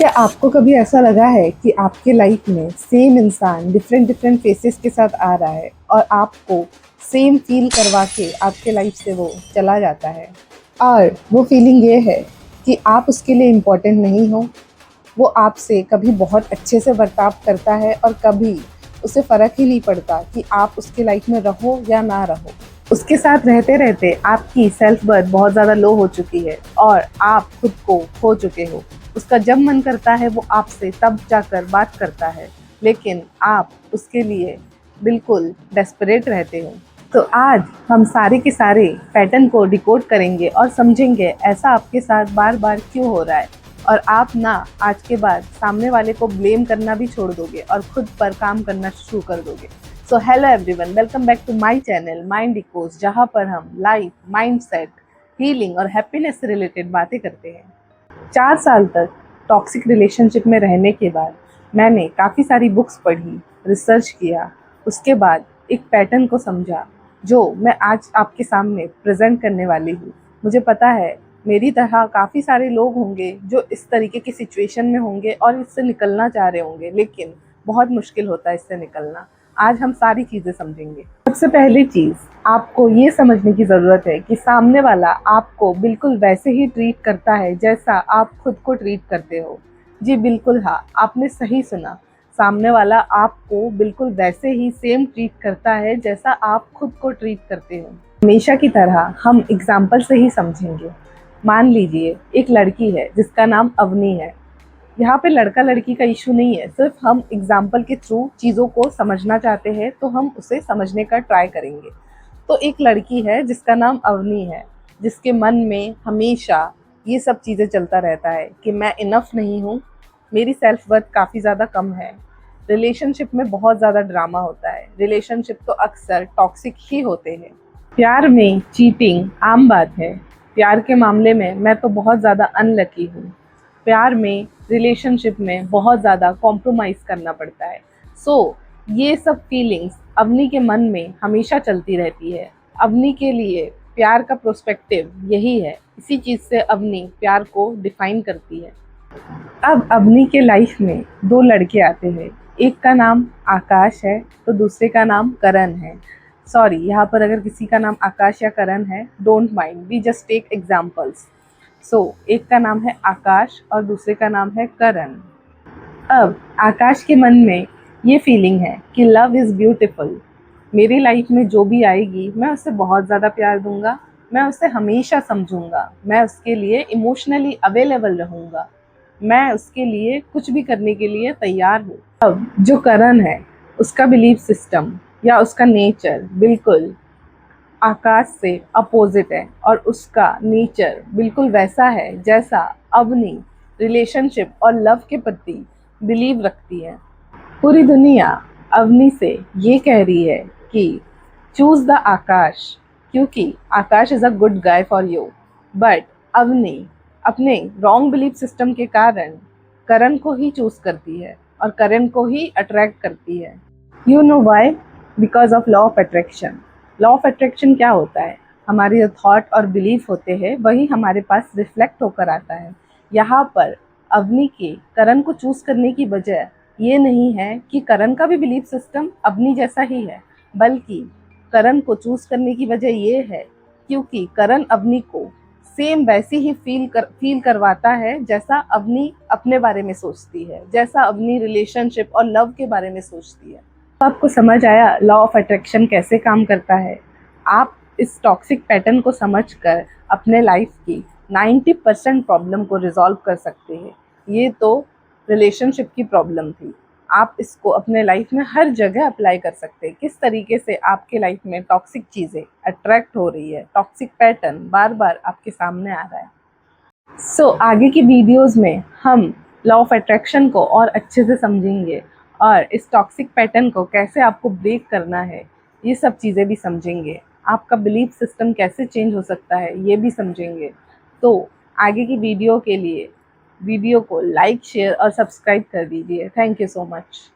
क्या आपको कभी ऐसा लगा है कि आपके लाइफ में सेम इंसान डिफरेंट डिफरेंट फेसेस के साथ आ रहा है और आपको सेम फील करवा के आपके लाइफ से वो चला जाता है? और वो फीलिंग ये है कि आप उसके लिए इम्पोर्टेंट नहीं हो। वो आपसे कभी बहुत अच्छे से बर्ताव करता है और कभी उसे फ़र्क ही नहीं पड़ता कि आप उसके लाइफ में रहो या ना रहो। उसके साथ रहते रहते आपकी सेल्फ वर्थ बहुत ज़्यादा लो हो चुकी है और आप खुद को खो चुके हो। उसका जब मन करता है वो आपसे तब जाकर बात करता है, लेकिन आप उसके लिए बिल्कुल डेस्परेट रहते हो। तो आज हम सारे के सारे पैटर्न को डिकोड करेंगे और समझेंगे ऐसा आपके साथ बार बार क्यों हो रहा है, और आप ना आज के बाद सामने वाले को ब्लेम करना भी छोड़ दोगे और खुद पर काम करना शुरू कर दोगे। So hello everyone, welcome back to my channel mind echoes, जहाँ पर हम लाइफ, माइंडसेट, हीलिंग और हैप्पीनेस से रिलेटेड बातें करते हैं। 4 साल तक टॉक्सिक रिलेशनशिप में रहने के बाद मैंने काफ़ी सारी बुक्स पढ़ी, रिसर्च किया, उसके बाद एक पैटर्न को समझा जो मैं आज आपके सामने प्रेजेंट करने वाली हूँ। मुझे पता है मेरी तरह काफ़ी सारे लोग होंगे जो इस तरीके की सिचुएशन में होंगे और इससे निकलना चाह रहे होंगे, लेकिन बहुत मुश्किल होता है इससे निकलना। आज हम सारी चीज़ें समझेंगे। सबसे पहली चीज़ आपको ये समझने की ज़रूरत है कि सामने वाला आपको बिल्कुल वैसे ही ट्रीट करता है जैसा आप खुद को ट्रीट करते हो। जी बिल्कुल, हाँ, आपने सही सुना। सामने वाला आपको बिल्कुल वैसे ही सेम ट्रीट करता है जैसा आप खुद को ट्रीट करते हो। हमेशा की तरह हम एग्जाम्पल से ही समझेंगे। मान लीजिए एक लड़की है जिसका नाम अवनी है। यहाँ पे लड़का लड़की का इशू नहीं है, सिर्फ हम एग्जाम्पल के थ्रू चीज़ों को समझना चाहते हैं तो हम उसे समझने का ट्राई करेंगे। तो एक लड़की है जिसका नाम अवनी है, जिसके मन में हमेशा ये सब चीज़ें चलता रहता है कि मैं इनफ नहीं हूँ, मेरी सेल्फ वर्थ काफ़ी ज़्यादा कम है। रिलेशनशिप में बहुत ज़्यादा ड्रामा होता है, रिलेशनशिप तो अक्सर टॉक्सिक ही होते हैं। प्यार में चीटिंग आम बात है। प्यार के मामले में मैं तो बहुत ज़्यादा अनलकी हूँ। प्यार में, रिलेशनशिप में बहुत ज़्यादा कॉम्प्रोमाइज़ करना पड़ता है। ये सब फीलिंग्स अवनी के मन में हमेशा चलती रहती है। अवनी के लिए प्यार का प्रोस्पेक्टिव यही है, इसी चीज़ से अवनी प्यार को डिफाइन करती है। अब अवनी के लाइफ में 2 लड़के आते हैं। एक का नाम आकाश है तो दूसरे का नाम करण है। सॉरी, यहाँ पर अगर किसी का नाम आकाश या करण है, don't mind, we just take examples. एक का नाम है आकाश और दूसरे का नाम है करण। अब आकाश के मन में ये फीलिंग है कि लव इज़ ब्यूटीफुल। मेरी लाइफ में जो भी आएगी मैं उससे बहुत ज़्यादा प्यार दूंगा, मैं उसे हमेशा समझूंगा, मैं उसके लिए इमोशनली अवेलेबल रहूंगा, मैं उसके लिए कुछ भी करने के लिए तैयार हूँ। अब जो करण है उसका बिलीफ सिस्टम या उसका नेचर बिल्कुल आकाश से अपोजिट है और उसका नेचर बिल्कुल वैसा है जैसा अवनी रिलेशनशिप और लव के प्रति बिलीव रखती है। पूरी दुनिया अवनी से ये कह रही है कि चूज द आकाश, क्योंकि Akash is a good guy for you. But Avni अपने रॉन्ग बिलीफ सिस्टम के कारण करण को ही चूज करती है और करण को ही अट्रैक्ट करती है। You know why? Because of law of attraction. Law of attraction क्या होता है? हमारे जो थॉट और बिलीफ होते हैं वही हमारे पास रिफ्लेक्ट होकर आता है। यहाँ पर अवनी के करण को चूज करने की वजह ये नहीं है कि करण का भी बिलीफ सिस्टम अवनी जैसा ही है, बल्कि करण को चूज करने की वजह ये है क्योंकि करण अवनी को सेम वैसे ही फील करवाता है जैसा अवनी अपने बारे में सोचती है, जैसा अवनी रिलेशनशिप और लव के बारे में सोचती है। तो आपको समझ आया लॉ ऑफ अट्रैक्शन कैसे काम करता है? आप इस टॉक्सिक पैटर्न को समझकर अपने लाइफ की 90% प्रॉब्लम को रिजॉल्व कर सकते हैं। ये तो रिलेशनशिप की प्रॉब्लम थी, आप इसको अपने लाइफ में हर जगह अप्लाई कर सकते हैं। किस तरीके से आपके लाइफ में टॉक्सिक चीज़ें अट्रैक्ट हो रही है, टॉक्सिक पैटर्न बार बार आपके सामने आ रहा है। आगे की वीडियोस में हम लॉ ऑफ अट्रैक्शन को और अच्छे से समझेंगे और इस टॉक्सिक पैटर्न को कैसे आपको ब्रेक करना है, ये सब चीज़ें भी समझेंगे। आपका बिलीफ सिस्टम कैसे चेंज हो सकता है ये भी समझेंगे। तो आगे की वीडियो के लिए वीडियो को लाइक, शेयर और सब्सक्राइब कर दीजिए। Thank you so much.